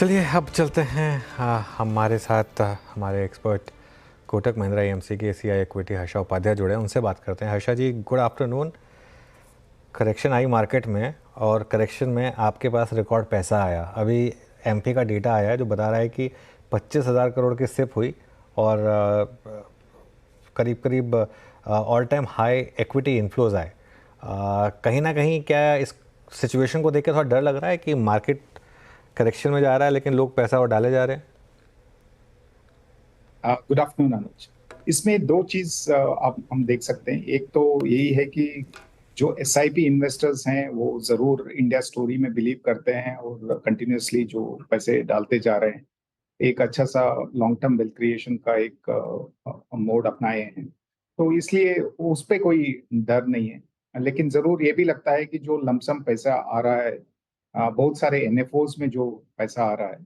चलिए अब चलते हैं हमारे साथ हमारे एक्सपर्ट कोटक महिंद्रा एएमसी के सीआई इक्विटी हर्षा उपाध्याय जुड़े हैं, उनसे बात करते हैं। हर्षा जी, गुड आफ्टरनून। करेक्शन आई मार्केट में और करेक्शन में आपके पास रिकॉर्ड पैसा आया। अभी एमपी का डेटा आया है जो बता रहा है कि 25,000 करोड़ की सिप हुई और करीब करीब all time high equity inflows आए। कहीं ना कहीं क्या इस सिचुएशन को देख के थोड़ा डर लग रहा है कि मार्केट करेक्शन में जा रहा है लेकिन लोग पैसा और डाले जा रहे हैं? गुड आफ्टरनून अनुज। इसमें दो चीज आप हम देख सकते हैं। एक तो यही है कि जो एसआईपी इन्वेस्टर्स हैं वो जरूर इंडिया स्टोरी में बिलीव करते हैं और कंटिन्यूअसली जो पैसे डालते जा रहे हैं, एक अच्छा सा लॉन्ग टर्म वेल्थ क्रिएशन का एक मोड अपनाए हैं। तो इसलिए उस पर कोई डर नहीं है। लेकिन जरूर ये भी लगता है कि जो लमसम पैसा आ रहा है, बहुत सारे एनएफओस में जो पैसा आ रहा है,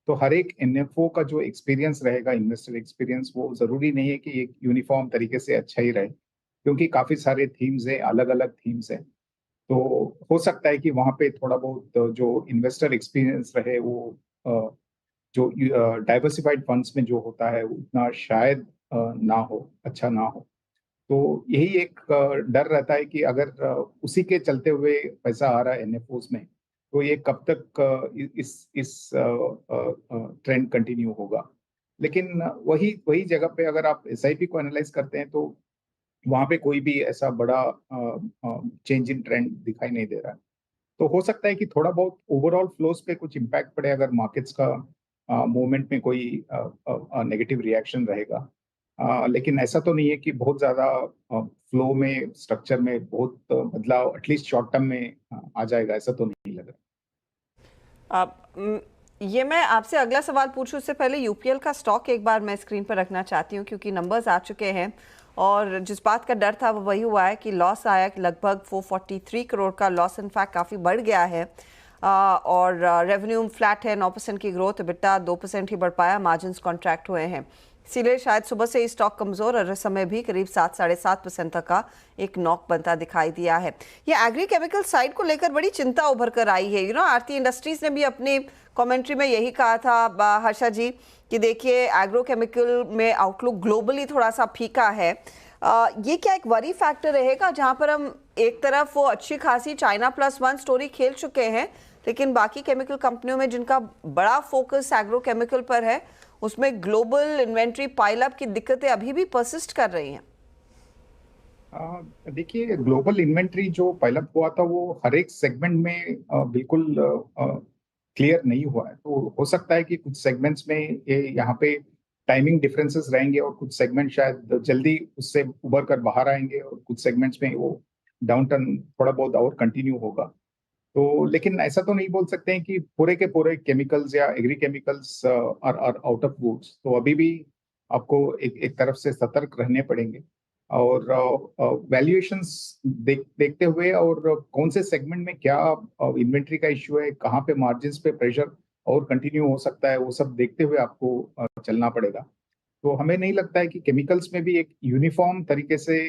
तो हर एक एनएफओ का जो एक्सपीरियंस रहेगा, इन्वेस्टर एक्सपीरियंस, वो जरूरी नहीं है कि एक यूनिफॉर्म तरीके से अच्छा ही रहे, क्योंकि काफी सारे थीम्स हैं, अलग अलग थीम्स हैं। तो हो सकता है कि वहाँ पे थोड़ा बहुत जो इन्वेस्टर एक्सपीरियंस रहे वो जो डाइवर्सिफाइड फंड्स में जो होता है उतना शायद ना हो, अच्छा ना हो। तो यही एक डर रहता है कि अगर उसी के चलते हुए पैसा आ रहा है एनएफओस में, तो ये कब तक इस ट्रेंड कंटिन्यू होगा। लेकिन वही वही जगह पे अगर आप एसआईपी को एनालाइज करते हैं, तो वहां पे कोई भी ऐसा बड़ा चेंज इन ट्रेंड दिखाई नहीं दे रहा है। तो हो सकता है कि थोड़ा बहुत ओवरऑल फ्लोज पे कुछ इम्पैक्ट पड़े अगर मार्केट्स का मूवमेंट में कोई नेगेटिव रिएक्शन रहेगा। लेकिन ऐसा तो नहीं है कि बहुत ज्यादा फ्लो में, स्ट्रक्चर में बहुत बदलाव एटलीस्ट शॉर्ट टर्म में आ जाएगा, ऐसा तो नहीं लग रहा। ये मैं आपसे अगला सवाल पूछूं उससे पहले यूपीएल का स्टॉक एक बार मैं स्क्रीन पर रखना चाहती हूँ, क्योंकि नंबर्स आ चुके हैं और जिस बात का डर था वो वही हुआ है कि लॉस आया, लगभग 443 करोड़ का लॉस इनफैक्ट काफ़ी बढ़ गया है। और रेवेन्यू फ्लैट है, 9% की ग्रोथ, EBITDA 2% ही बढ़ पाया, मार्जिन्स कॉन्ट्रैक्ट हुए हैं। इसीलिए शायद सुबह से ही स्टॉक कमजोर और इस समय भी करीब 7-7.5% तक का एक नॉक बनता दिखाई दिया है। ये एग्री केमिकल साइड को लेकर बड़ी चिंता उभर कर आई है। आरती इंडस्ट्रीज ने भी अपनी कमेंट्री में यही कहा था हर्षा जी कि देखिए एग्रो केमिकल में आउटलुक ग्लोबली थोड़ा सा फीका है। ये क्या एक वरी फैक्टर रहेगा जहां पर हम एक तरफ वो अच्छी खासी China Plus 1 स्टोरी खेल चुके हैं, लेकिन बाकी केमिकल कंपनियों में जिनका बड़ा फोकस एग्रो केमिकल पर है उसमें ग्लोबल इन्वेंट्री पाइलअप की दिक्कतें अभी भी परसिस्ट कर रही हैं? देखिए, ग्लोबल इन्वेंट्री जो पाइलअप हुआ था वो हर एक सेगमेंट में बिल्कुल क्लियर नहीं हुआ है। तो हो सकता है कि कुछ सेगमेंट्स में ये यहाँ पे टाइमिंग डिफरेंसेस रहेंगे और कुछ सेगमेंट शायद जल्दी उससे उभर कर बाहर आएंगे और कुछ सेगमेंट्स में वो डाउन टर्न थोड़ा बहुत और कंटिन्यू होगा। तो लेकिन ऐसा तो नहीं बोल सकते हैं कि पूरे के पूरे केमिकल्स या agri chemicals are out of woods. तो अभी भी आपको एक तरफ से सतर्क रहने पड़ेंगे और वैल्यूएशंस देखते हुए और कौन से सेगमेंट में क्या इन्वेंट्री का इश्यू है, कहाँ पे मार्जिन्स पे प्रेशर और कंटिन्यू हो सकता है, वो सब देखते हुए आपको चलना पड़ेगा। तो हमें नहीं लगता है कि केमिकल्स में भी एक यूनिफॉर्म तरीके से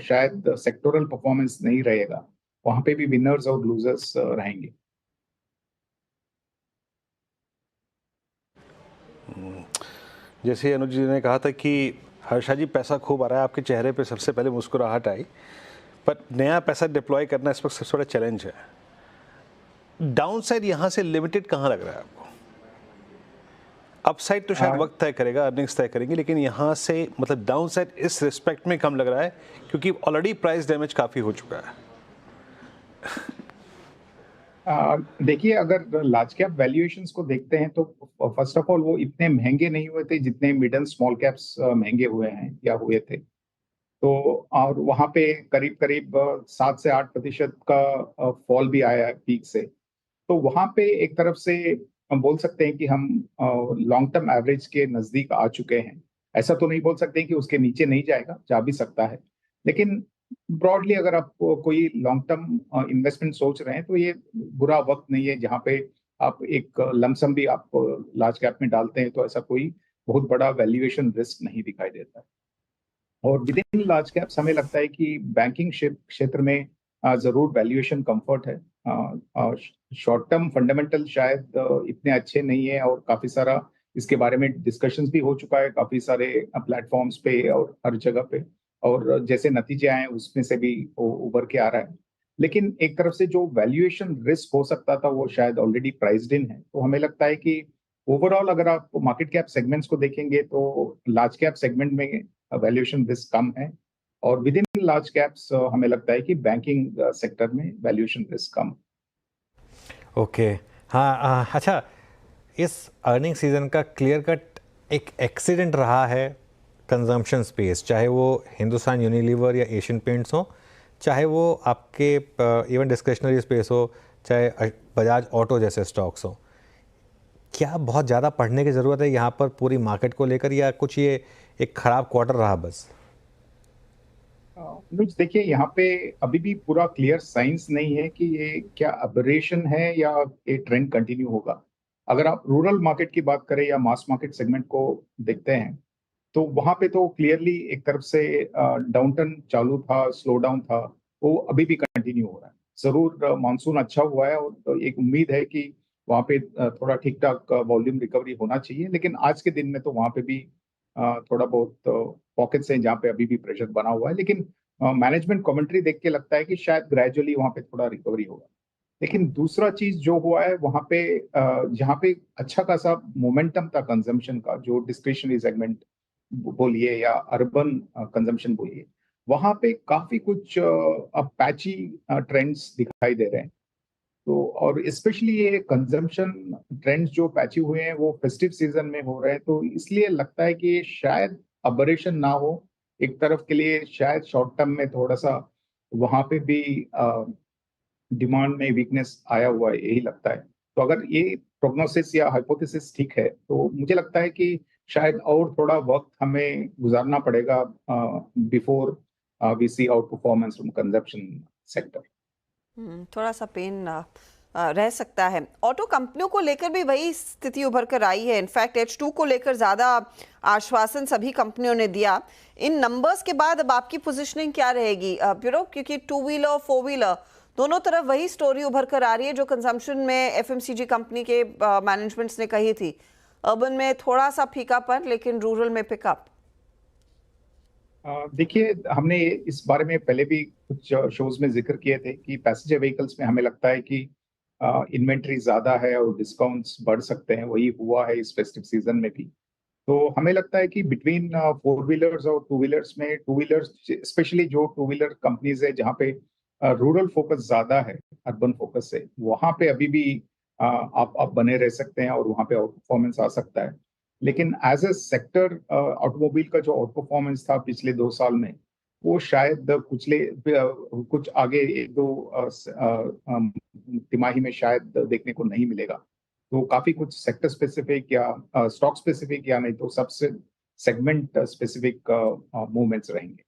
शायद सेक्टोरल परफॉर्मेंस नहीं रहेगा। वहां पे भी विनर्स और लूजर्स रहेंगे। जैसे अनुज जी ने कहा था कि हर्षा जी पैसा खूब आ रहा है, आपके चेहरे पे सबसे पहले मुस्कुराहट आई, पर नया पैसा डिप्लॉय करना इस वक्त सबसे बड़ा चैलेंज है। डाउन साइड यहाँ से लिमिटेड कहाँ लग रहा है आपको? अपसाइड तो शायद वक्त तय करेगा, अर्निंग्स तय करेंगे, लेकिन यहाँ से मतलब डाउन साइड इस रिस्पेक्ट में कम लग रहा है क्योंकि ऑलरेडी प्राइस डैमेज काफ़ी हो चुका है। देखिए, अगर लार्ज कैप वैल्यूएशंस को देखते हैं तो फर्स्ट ऑफ ऑल वो इतने महंगे नहीं हुए थे जितने मिड एंड स्मॉल कैप्स महंगे हुए हैं या हुए थे। तो और वहां पे करीब करीब 7 से 8% का फॉल भी आया है पीक से। तो वहां पे एक तरफ से हम बोल सकते हैं कि हम लॉन्ग टर्म एवरेज के नजदीक आ चुके हैं। ऐसा तो नहीं बोल सकते कि उसके नीचे नहीं जाएगा, जा भी सकता है। लेकिन ब्रॉडली अगर आप कोई लॉन्ग टर्म इन्वेस्टमेंट सोच रहे हैं तो ये बुरा वक्त नहीं है जहाँ पे आप एक लमसम भी आप लार्ज कैप में डालते हैं तो ऐसा कोई बहुत बड़ा वैल्यूएशन रिस्क नहीं दिखाई देता है। और विद इन लार्ज कैप्स हमें लगता है कि बैंकिंग क्षेत्र में जरूर वैल्यूएशन कंफर्ट है। शॉर्ट टर्म फंडामेंटल शायद इतने अच्छे नहीं है, और काफी सारा इसके बारे में डिस्कशंस भी हो चुका है काफी सारे प्लेटफॉर्म्स पे और हर जगह पे, और जैसे नतीजे आए उसमें से भी वो उभर के आ रहा है। लेकिन एक तरफ से जो वैल्यूएशन रिस्क हो सकता था वो शायद ऑलरेडी प्राइस्ड इन है, तो हमें लगता है कि ओवरऑल अगर आप मार्केट कैप सेगमेंट्स को देखेंगे तो लार्ज कैप सेगमेंट में वैल्यूएशन रिस्क कम है, और विद इन लार्ज कैप्स हमें लगता है कि बैंकिंग सेक्टर में वैल्यूएशन रिस्क कम। ओके, हाँ अच्छा, इस अर्निंग सीजन का क्लियर कट एक एक्सीडेंट रहा है कंजम्पशन स्पेस, चाहे वो हिंदुस्तान यूनिलीवर या एशियन पेंट्स हो, चाहे वो आपके इवन डिस्क्रिशनरी स्पेस हो, चाहे बजाज ऑटो जैसे स्टॉक्स हो। क्या बहुत ज़्यादा पढ़ने की ज़रूरत है यहाँ पर पूरी मार्केट को लेकर, या कुछ ये एक ख़राब क्वार्टर रहा बस? अनुज देखिए, यहाँ पे अभी भी पूरा क्लियर साइंस नहीं है कि ये क्या अबरेशन है या ये ट्रेंड कंटिन्यू होगा। अगर आप रूरल मार्केट की बात करें या मास मार्केट सेगमेंट को देखते हैं तो वहां पे तो क्लियरली एक तरफ से डाउनटर्न चालू था, स्लो डाउन था, वो अभी भी कंटिन्यू हो रहा है। जरूर मानसून अच्छा हुआ है और एक उम्मीद है कि वहां पे थोड़ा ठीक ठाक वॉल्यूम रिकवरी होना चाहिए, लेकिन आज के दिन में तो वहां पे भी थोड़ा बहुत पॉकेट्स हैं जहाँ पे अभी भी प्रेशर बना हुआ है, लेकिन मैनेजमेंट कमेंट्री देख के लगता है कि शायद ग्रेजुअली वहां पे थोड़ा रिकवरी होगा। लेकिन दूसरा चीज जो हुआ है वहां पे जहाँ पे अच्छा खासा मोमेंटम था कंजम्पशन का, जो डिस्क्रिशनरी सेगमेंट बोलिए या अर्बन कंजम्पशन बोलिए, वहां पे काफी कुछ अब पैची ट्रेंड्स दिखाई दे रहे हैं। तो और स्पेशली ये कंजम्पशन ट्रेंड्स जो पैची हुए हैं वो फेस्टिव सीजन में हो रहे हैं, तो इसलिए लगता है कि ये शायद अबरेशन ना हो। एक तरफ के लिए शायद शॉर्ट टर्म में थोड़ा सा वहां पे भी डिमांड में वीकनेस आया हुआ है, यही लगता है। तो अगर ये प्रोग्नोसिस या हाइपोथेसिस ठीक है तो मुझे लगता है कि शायद और थोड़ा वक्त हमें गुजारना पड़ेगा before we see out performance from consumption sector. थोड़ा सा पेन रह सकता है। ऑटो कंपनियों को लेकर भी वही स्थिति उभर कर आई है। इनफैक्ट H2 को लेकर ज़्यादा आश्वासन सभी कंपनियों ने दिया। इन नंबर्स के बाद अब आपकी पोजीशनिंग क्या रहेगी ब्यूरो, क्योंकि टू व्हीलर फोर व्हीलर दोनों तरफ वही स्टोरी उभर कर आ रही है जो कंजम्पशन में FMCG कंपनी के मैनेजमेंट्स ने कही थी। अर्बन में थोड़ा सा फीकापन, लेकिन रूरल में पिकअप। देखिए, हमने इस बारे में पहले भी कुछ शोज में जिक्र किए थे कि पैसेंजर व्हीकल्स में हमें लगता है कि इन्वेंट्री ज्यादा है और डिस्काउंट्स बढ़ सकते हैं, वही हुआ है इस फेस्टिव सीजन में भी। तो हमें लगता है कि बिटवीन फोर व्हीलर्स और टू व्हीलर्स में, टू व्हीलर्स स्पेशली जो टू व्हीलर कंपनीज है जहाँ पे रूरल फोकस ज्यादा है अर्बन फोकस से, वहां पे अभी भी आप बने रह सकते हैं और वहां पे आउट परफॉर्मेंस आ सकता है। लेकिन एज ए सेक्टर ऑटोमोबाइल का जो आउट परफॉर्मेंस था पिछले 2 साल में, वो शायद कुछ आगे एक दो तिमाही में शायद देखने को नहीं मिलेगा। तो काफी कुछ सेक्टर स्पेसिफिक या स्टॉक स्पेसिफिक या नहीं तो सबसे सेगमेंट स्पेसिफिक मूवमेंट्स रहेंगे।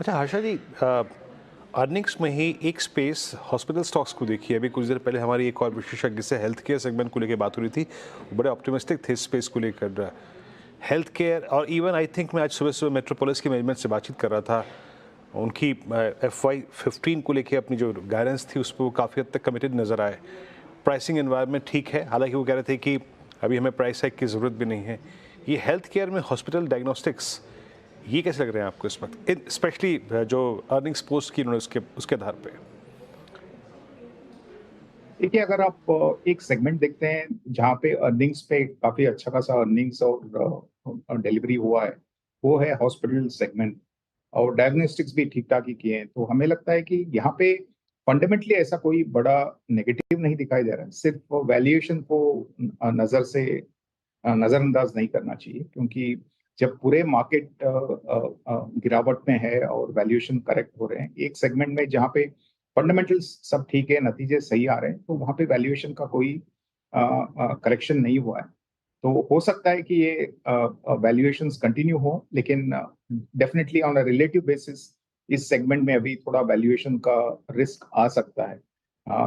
अच्छा हर्षा जी, अर्निंग्स में ही एक स्पेस हॉस्पिटल स्टॉक्स को देखिए। अभी कुछ देर पहले हमारी एक और विशेषज्ञ से हेल्थ केयर सेगमेंट को लेकर बात हो रही थी, बड़े ऑप्टिमिस्टिक थे स्पेस को लेकर। हेल्थ केयर और इवन आई थिंक मैं आज सुबह सुबह मेट्रोपोलिस के मैनेजमेंट से बातचीत कर रहा था, उनकी FY15 को लेकर अपनी जो गाइडेंस थी उस पर वो काफ़ी हद तक कमिटेड नज़र आए। प्राइसिंग एनवायरनमेंट ठीक है, हालांकि वो कह रहे थे कि अभी हमें प्राइस हाइक की ज़रूरत भी नहीं है। ये हेल्थ केयर में हॉस्पिटल डायग्नोस्टिक्स, ये कैसे लग रहे हैं आपको इस वक्त, स्पेशली जो अर्निंग्स पोस्ट की उन्होंने उसके आधार पे? देखिए, अगर आप एक सेगमेंट देखते हैं जहाँ पे अर्निंग्स पे काफी अच्छा खासा अर्निंग्स और डिलीवरी हुआ है, वो है हॉस्पिटल सेगमेंट, और डायग्नोस्टिक्स भी ठीक ठाक ही किए हैं। तो हमें लगता है कि यहाँ पे फंडामेंटली ऐसा कोई बड़ा नेगेटिव नहीं दिखाई दे रहा है। सिर्फ वैल्यूएशन को नजरअंदाज नहीं करना चाहिए, क्योंकि जब पूरे मार्केट गिरावट में है और वैल्यूएशन करेक्ट हो रहे हैं, एक सेगमेंट में जहाँ पे फंडामेंटल्स सब ठीक है, नतीजे सही आ रहे हैं, तो वहाँ पे वैल्यूएशन का कोई करेक्शन नहीं हुआ है। तो हो सकता है कि ये वैल्यूएशंस कंटिन्यू हो, लेकिन definitely on a relative basis इस सेगमेंट में अभी थोड़ा वैल्यूएशन का रिस्क आ सकता है।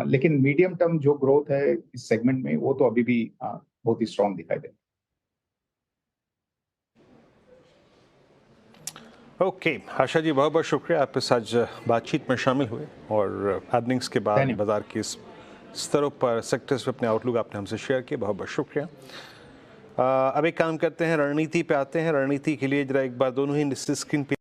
लेकिन मीडियम टर्म जो ग्रोथ है इस सेगमेंट में वो तो अभी भी बहुत ही स्ट्रांग दिखाई दे। ओके हर्षा जी, बहुत बहुत शुक्रिया, आप इस आज बातचीत में शामिल हुए और अर्निंग्स के बाद धन्यवाद। बाजार के इस स्तरों पर, सेक्टर्स पे अपने आउटलुक आपने हमसे शेयर किए, बहुत बहुत शुक्रिया। अब एक काम करते हैं, रणनीति पे आते हैं। रणनीति के लिए जरा एक बार दोनों ही स्क्रीन पे